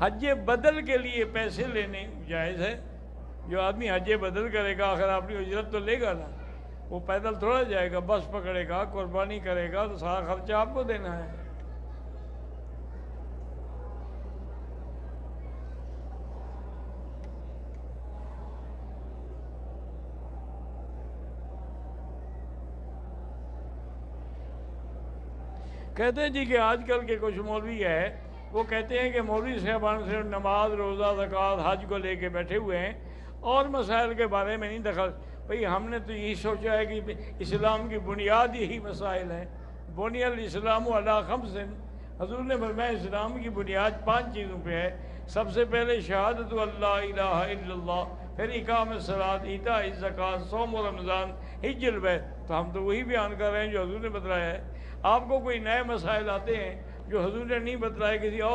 हज बदल के लिए पैसे लेने जायज़ है। जो आदमी हज बदल करेगा आखिर अपनी उजरत तो लेगा ना, वो पैदल थोड़ा जाएगा, बस पकड़ेगा, कुर्बानी करेगा तो सारा खर्चा आपको देना है। कहते हैं जी कि आजकल के कुछ मौलवी है, वो कहते हैं कि मौलवी साहबान सिर्फ नमाज, रोज़ा, ज़कात, हज को लेके बैठे हुए हैं और मसाइल के बारे में नहीं दखल। भाई हमने तो यही सोचा है कि इस्लाम की बुनियाद यही मसाइल हैं। बुनियाद इस्लाम अला खम्सिन, हजूर ने फरमाया इस्लाम की बुनियाद 5 चीज़ों पे है। सबसे पहले शहादत अल्ला इलाहा इल्लल्लाह, फिर इकाम सलात, ईता ज़कात, सौम रमज़ान, हिज्जुल बैत। तो हम तो वही बयान कर रहे हैं जो हजूर ने बतलाया है। आपको कोई नए मसाइल आते हैं जो हजूर ने नहीं बतलाए, किसी और